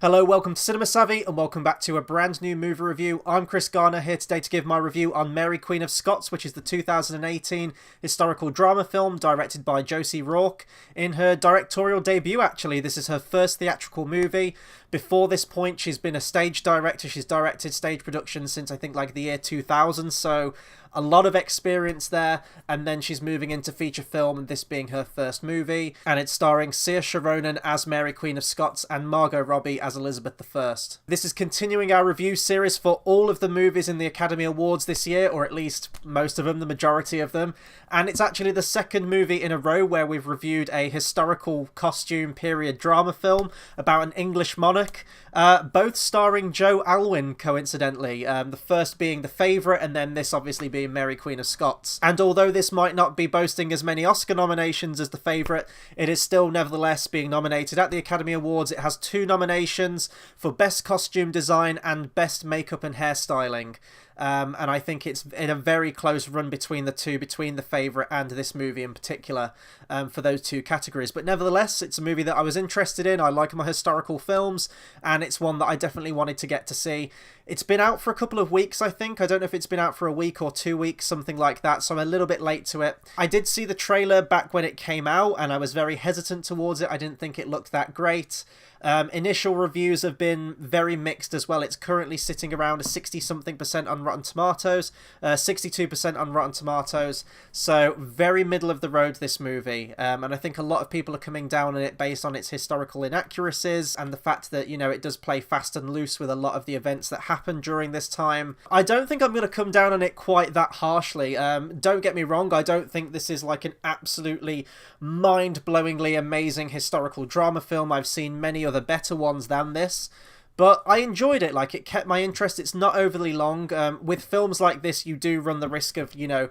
Hello, welcome to Cinema Savvy, and welcome back to a brand new movie review. I'm Chris Garner, here today to give my review on Mary, Queen of Scots, which is the 2018 historical drama film directed by Josie Rourke. In her directorial debut, actually, this is her first theatrical movie. Before this point, she's been a stage director. She's directed stage productions since, I think, like the year 2000, so a lot of experience there. And then she's moving into feature film, and this being her first movie. And it's starring Saoirse Ronan as Mary, Queen of Scots, and Margot Robbie as Elizabeth I. This is continuing our review series for all of the movies in the Academy Awards this year, or at least most of them, the majority of them. And it's actually the second movie in a row where we've reviewed a historical costume period drama film about an English monarch, both starring Joe Alwyn, coincidentally. The first being The Favourite, and then this obviously being Mary, Queen of Scots. And although this might not be boasting as many Oscar nominations as The Favourite, it is still nevertheless being nominated at the Academy Awards. It has 2 nominations for Best Costume Design and Best Makeup and Hairstyling. And I think it's in a very close run between the two, between The Favourite and this movie in particular, for those 2 categories. But nevertheless, it's a movie that I was interested in. I like my historical films, and it's one that I definitely wanted to get to see. It's been out for a couple of weeks, I think. I don't know if it's been out for a week or 2 weeks, something like that, so I'm a little bit late to it. I did see the trailer back when it came out, and I was very hesitant towards it. I didn't think it looked that great. Initial reviews have been very mixed as well. It's currently sitting around a 60-something% on Rotten Tomatoes, 62% on Rotten Tomatoes, so very middle of the road, this movie. And I think a lot of people are coming down on it based on its historical inaccuracies and the fact that, you know, it does play fast and loose with a lot of the events that happened during this time. I don't think I'm going to come down on it quite that harshly. Don't get me wrong, I don't think this is like an absolutely mind-blowingly amazing historical drama film. I've seen many other better ones than this, but I enjoyed it. Like, it kept my interest. It's not overly long. With films like this, you do run the risk of, you know,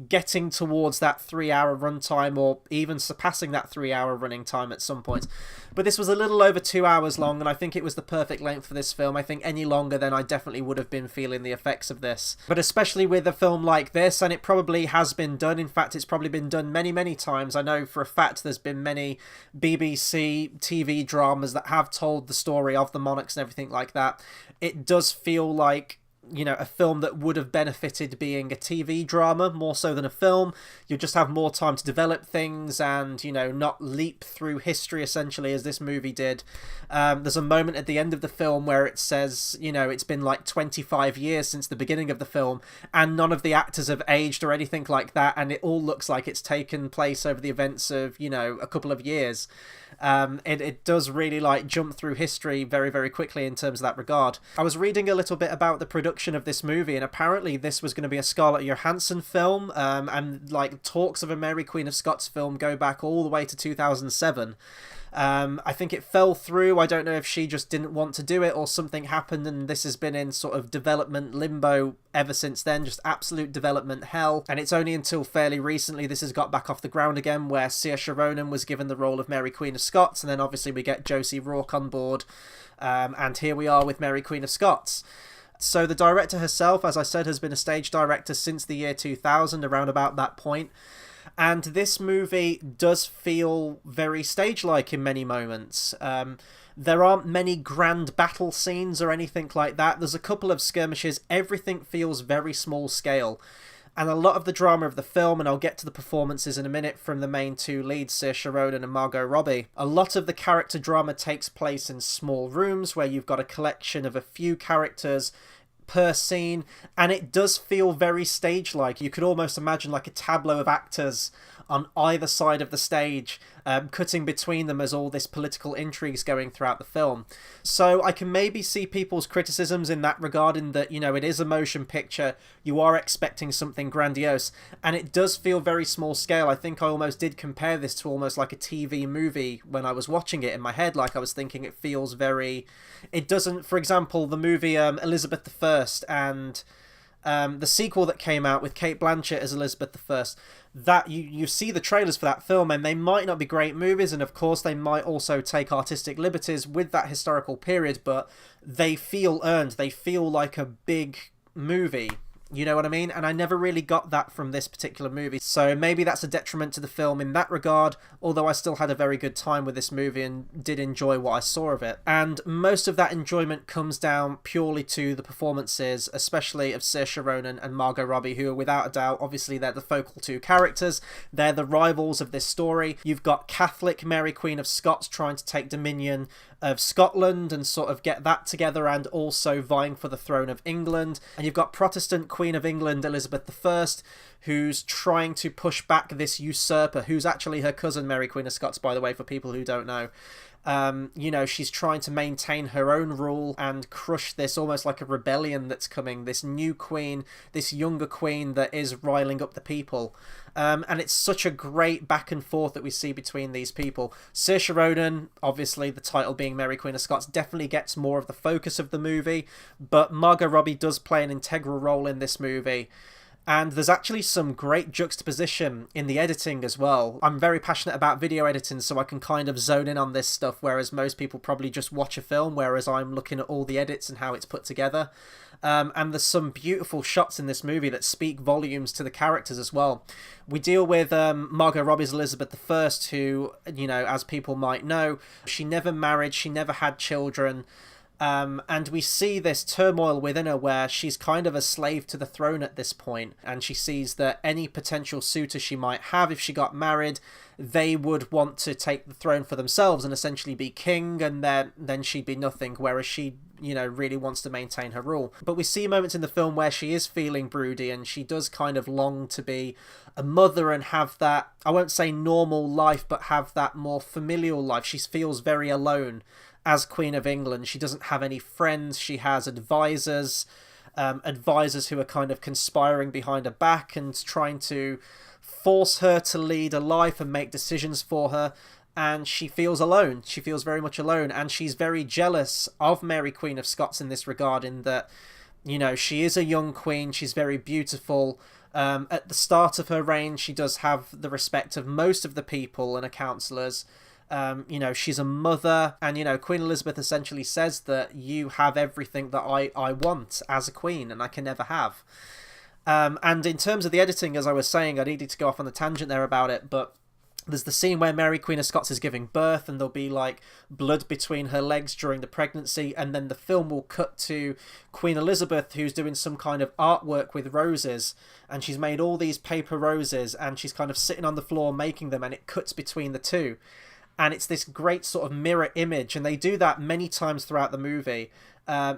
getting towards that 3-hour runtime, or even surpassing that 3-hour running time at some point. But this was a little over 2 hours long, and I think it was the perfect length for this film. I think any longer, then I definitely would have been feeling the effects of this. But especially with a film like this, and it probably has been done. In fact, it's probably been done many, many times. I know for a fact there's been many BBC TV dramas that have told the story of the monarchs and everything like that. It does feel like, you know, a film that would have benefited being a TV drama more so than a film. You just have more time to develop things and, you know, not leap through history essentially as this movie did. There's a moment at the end of the film where it says, you know, it's been like 25 years since the beginning of the film, and none of the actors have aged or anything like that, and it all looks like it's taken place over the events of, you know, a couple of years. It does really like jump through history very, very quickly in terms of that regard. I was reading a little bit about the production of this movie, and apparently this was going to be a Scarlett Johansson film, and like talks of a Mary, Queen of Scots film go back all the way to 2007. I think it fell through. I don't know if she just didn't want to do it or something happened, and this has been in sort of development limbo ever since then, just absolute development hell. And it's only until fairly recently this has got back off the ground again, where Saoirse Ronan was given the role of Mary, Queen of Scots, and then obviously we get Josie Rourke on board, and here we are with Mary, Queen of Scots. So the director herself, as I said, has been a stage director since the year 2000, around about that point. And this movie does feel very stage-like in many moments. There aren't many grand battle scenes or anything like that. There's a couple of skirmishes. Everything feels very small scale. And a lot of the drama of the film, and I'll get to the performances in a minute from the main 2 leads, Saoirse Ronan and Margot Robbie, a lot of the character drama takes place in small rooms where you've got a collection of a few characters per scene, and it does feel very stage-like. You could almost imagine like a tableau of actors on either side of the stage, cutting between them as all this political intrigue's going throughout the film. So I can maybe see people's criticisms in that regard, in that, you know, it is a motion picture, you are expecting something grandiose, and it does feel very small scale. I think I almost did compare this to almost like a TV movie when I was watching it in my head. Like, I was thinking it feels very... It doesn't... For example, the movie Elizabeth I and the sequel that came out with Cate Blanchett as Elizabeth I, that you see the trailers for that film, and they might not be great movies, and of course they might also take artistic liberties with that historical period, but they feel earned. They feel like a big movie. You know what I mean? And I never really got that from this particular movie. So maybe that's a detriment to the film in that regard, although I still had a very good time with this movie and did enjoy what I saw of it. And most of that enjoyment comes down purely to the performances, especially of Saoirse Ronan and Margot Robbie, who are without a doubt, obviously they're the focal two characters. They're the rivals of this story. You've got Catholic Mary Queen of Scots trying to take dominion of Scotland and sort of get that together, and also vying for the throne of England. And you've got Protestant Queen of England Elizabeth I, who's trying to push back this usurper, who's actually her cousin Mary Queen of Scots, by the way, for people who don't know. You know, she's trying to maintain her own rule and crush this almost like a rebellion that's coming, this new queen, this younger queen that is riling up the people. And it's such a great back and forth that we see between these people. Saoirse Ronan, obviously the title being Mary Queen of Scots, definitely gets more of the focus of the movie, but Margot Robbie does play an integral role in this movie. And there's actually some great juxtaposition in the editing as well. I'm very passionate about video editing, so I can kind of zone in on this stuff, whereas most people probably just watch a film, whereas I'm looking at all the edits and how it's put together. And there's some beautiful shots in this movie that speak volumes to the characters as well. We deal with Margot Robbie's Elizabeth I, who, you know, as people might know, she never married, she never had children. And we see this turmoil within her where she's kind of a slave to the throne at this point, and she sees that any potential suitor she might have if she got married, they would want to take the throne for themselves and essentially be king, and then she'd be nothing, whereas she, you know, really wants to maintain her rule. But we see moments in the film where she is feeling broody, and she does kind of long to be a mother and have that, I won't say normal life, but have that more familial life. She feels very alone as Queen of England. She doesn't have any friends. She has advisors who are kind of conspiring behind her back and trying to force her to lead a life and make decisions for her. And she feels alone. She feels very much alone. And she's very jealous of Mary Queen of Scots in this regard, in that, you know, she is a young queen. She's very beautiful. At the start of her reign, she does have the respect of most of the people and her councillors. You know, she's a mother, and, you know, Queen Elizabeth essentially says that you have everything that I want as a queen and I can never have. And in terms of the editing, as I was saying, I needed to go off on a tangent there about it, but there's the scene where Mary Queen of Scots is giving birth, and there'll be like blood between her legs during the pregnancy, and then the film will cut to Queen Elizabeth, who's doing some kind of artwork with roses, and she's made all these paper roses, and she's kind of sitting on the floor making them, and it cuts between the two. And it's this great sort of mirror image, and they do that many times throughout the movie.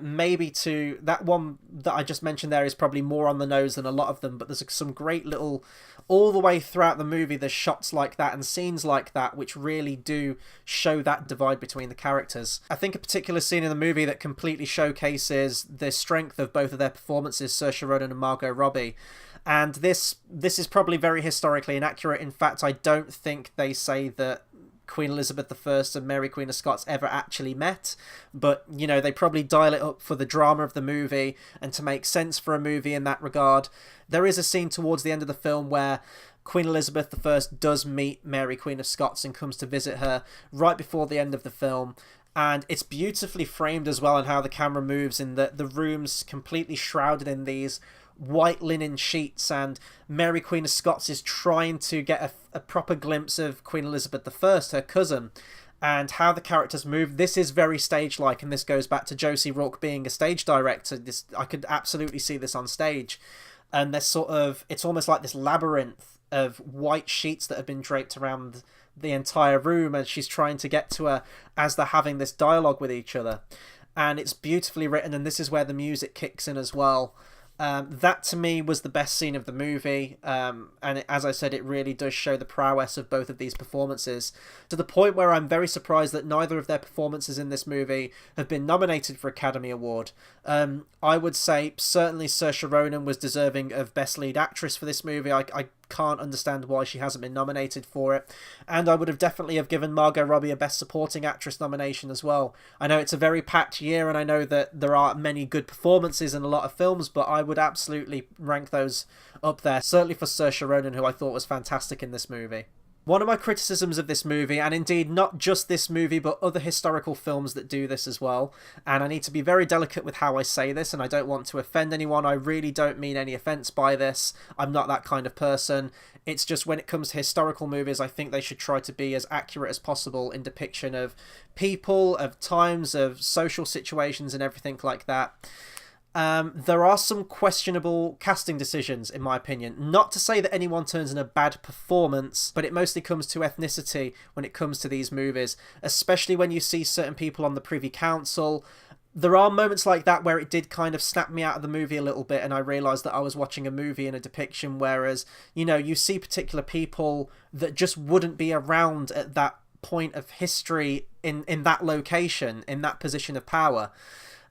Maybe to that one that I just mentioned there is probably more on the nose than a lot of them, but there's some great little, all the way throughout the movie, there's shots like that and scenes like that which really do show that divide between the characters. I think a particular scene in the movie that completely showcases the strength of both of their performances, Saoirse Ronan and Margot Robbie. And this is probably very historically inaccurate. In fact, I don't think they say that Queen Elizabeth I and Mary Queen of Scots ever actually met, but, you know, they probably dial it up for the drama of the movie and to make sense for a movie in that regard. There is a scene towards the end of the film where Queen Elizabeth I does meet Mary Queen of Scots and comes to visit her right before the end of the film, and it's beautifully framed as well in how the camera moves, in that the room's completely shrouded in these white linen sheets, and Mary Queen of Scots is trying to get a proper glimpse of Queen Elizabeth I, her cousin, and how the characters move. This is very stage-like, and this goes back to Josie Rourke being a stage director. I could absolutely see this on stage, and there's sort of, it's almost like this labyrinth of white sheets that have been draped around the entire room, and she's trying to get to her as they're having this dialogue with each other, and it's beautifully written, and this is where the music kicks in as well. That to me was the best scene of the movie, and as I said, it really does show the prowess of both of these performances, to the point where I'm very surprised that neither of their performances in this movie have been nominated for Academy Award. I would say certainly Saoirse Ronan was deserving of Best Lead Actress for this movie. I can't understand why she hasn't been nominated for it, and I would have definitely have given Margot Robbie a Best Supporting Actress nomination as well. I know it's a very packed year, and I know that there are many good performances in a lot of films, but I would absolutely rank those up there, certainly for Saoirse Ronan, who I thought was fantastic in this movie. One of my criticisms of this movie, and indeed not just this movie, but other historical films that do this as well, and I need to be very delicate with how I say this, and I don't want to offend anyone. I really don't mean any offence by this. I'm not that kind of person. It's just when it comes to historical movies, I think they should try to be as accurate as possible in depiction of people, of times, of social situations, and everything like that. There are some questionable casting decisions, in my opinion. Not to say that anyone turns in a bad performance, but it mostly comes to ethnicity when it comes to these movies, especially when you see certain people on the Privy Council. There are moments like that where it did kind of snap me out of the movie a little bit, and I realised that I was watching a movie in a depiction, whereas, you see particular people that just wouldn't be around at that point of history in that location, in that position of power.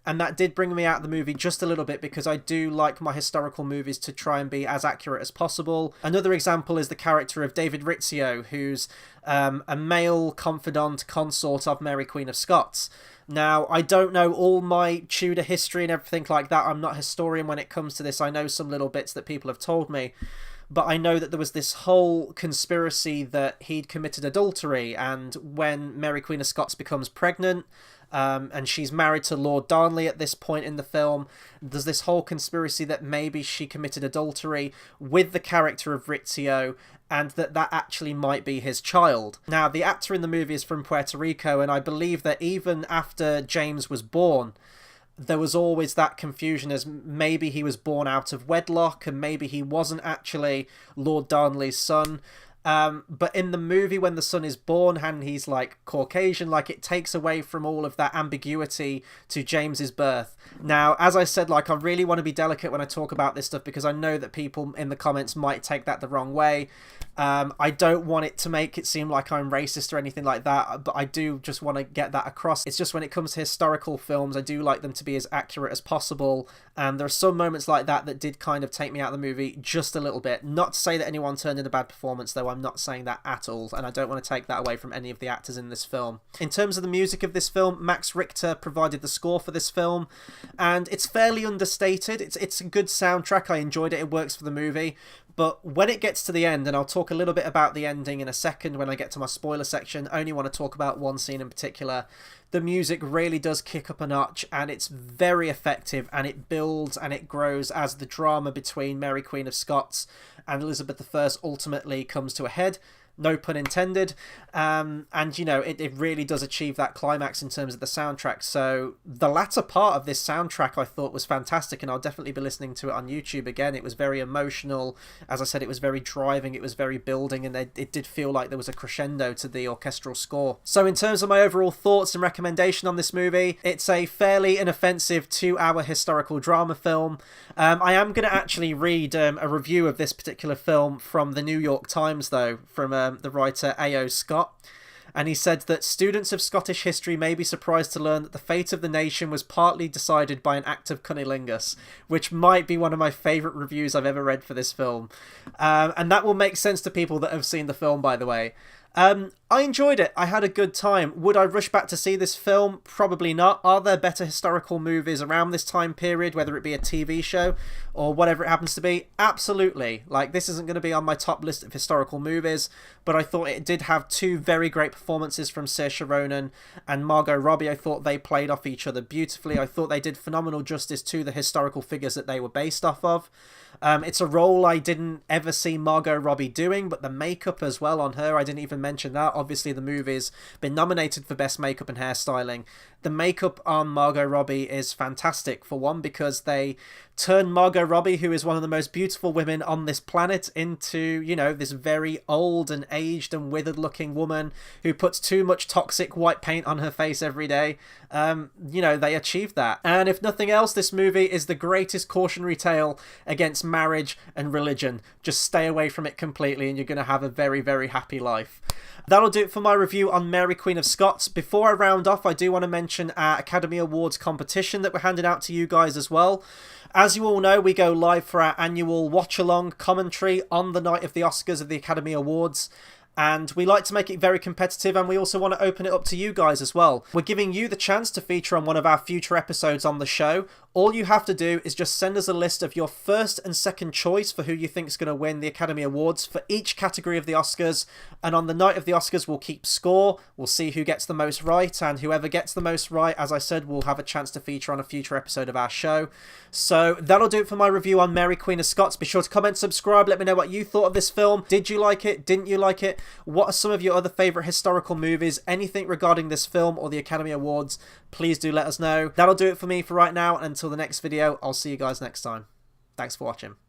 And that did bring me out of the movie just a little bit, because I do like my historical movies to try and be as accurate as possible. Another example is the character of David Rizzio, who's a male confidant consort of Mary Queen of Scots. Now, I don't know all my Tudor history and everything like that. I'm not a historian when it comes to this. I know some little bits that people have told me. But I know that there was this whole conspiracy that he'd committed adultery, and when Mary Queen of Scots becomes pregnant, and she's married to Lord Darnley at this point in the film, there's this whole conspiracy that maybe she committed adultery with the character of Rizzio, and that actually might be his child. Now, the actor in the movie is from Puerto Rico, and I believe that even after James was born, there was always that confusion as maybe he was born out of wedlock, and maybe he wasn't actually Lord Darnley's son. But in the movie, when the son is born and he's like Caucasian, like, it takes away from all of that ambiguity to James's birth. Now, as I said, like, I really want to be delicate when I talk about this stuff, because I know that people in the comments might take that the wrong way. I don't want it to make it seem like I'm racist or anything like that, but I do just want to get that across. It's just when it comes to historical films, I do like them to be as accurate as possible, and there are some moments like that that did kind of take me out of the movie just a little bit. Not to say that anyone turned in a bad performance, though. I'm not saying that at all, and I don't want to take that away from any of the actors in this film. In terms of the music of this film, Max Richter provided the score for this film, and it's fairly understated. It's a good soundtrack. I enjoyed it. It works for the movie. But when it gets to the end, and I'll talk a little bit about the ending in a second when I get to my spoiler section, I only want to talk about one scene in particular. The music really does kick up a notch, and it's very effective, and it builds and it grows as the drama between Mary Queen of Scots and Elizabeth I ultimately comes to a head. No pun intended. And, it really does achieve that climax in terms of the soundtrack. So the latter part of this soundtrack I thought was fantastic, and I'll definitely be listening to it on YouTube again. It was very emotional. As I said, it was very driving, it was very building, and it did feel like there was a crescendo to the orchestral score. So in terms of my overall thoughts and recommendation on this movie, it's a fairly inoffensive 2-hour historical drama film. I am going to actually read a review of this particular film from the New York Times, though, from the writer A.O. Scott, and he said that students of Scottish history may be surprised to learn that the fate of the nation was partly decided by an act of cunnilingus, which might be one of my favourite reviews I've ever read for this film. And that will make sense to people that have seen the film, by the way. I enjoyed it. I had a good time. Would I rush back to see this film? Probably not. Are there better historical movies around this time period, whether it be a TV show or whatever it happens to be? Absolutely. Like, this isn't going to be on my top list of historical movies, but I thought it did have two very great performances from Saoirse Ronan and Margot Robbie. I thought they played off each other beautifully. I thought they did phenomenal justice to the historical figures that they were based off of. It's a role I didn't ever see Margot Robbie doing, but the makeup as well on her, I didn't even mention that. Obviously, the movie's been nominated for Best Makeup and Hairstyling. The makeup on Margot Robbie is fantastic, for one, because they turn Margot Robbie, who is one of the most beautiful women on this planet, into, this very old and aged and withered looking woman who puts too much toxic white paint on her face every day. They achieved that. And if nothing else, this movie is the greatest cautionary tale against marriage and religion. Just stay away from it completely and you're going to have a very, very happy life. That'll do it for my review on Mary Queen of Scots. Before I round off, I do want to mention our Academy Awards competition that we're handing out to you guys as well. As you all know, we go live for our annual watch-along commentary on the night of the Oscars of the Academy Awards. And we like to make it very competitive, and we also want to open it up to you guys as well. We're giving you the chance to feature on one of our future episodes on the show. All you have to do is just send us a list of your first and second choice for who you think is going to win the Academy Awards for each category of the Oscars, and on the night of the Oscars we'll keep score, we'll see who gets the most right, and whoever gets the most right, as I said, will have a chance to feature on a future episode of our show. So that'll do it for my review on Mary, Queen of Scots. Be sure to comment, subscribe, let me know what you thought of this film. Did you like it? Didn't you like it? What are some of your other favourite historical movies? Anything regarding this film or the Academy Awards, please do let us know. That'll do it for me for right now, and until the next video, I'll see you guys next time. Thanks for watching.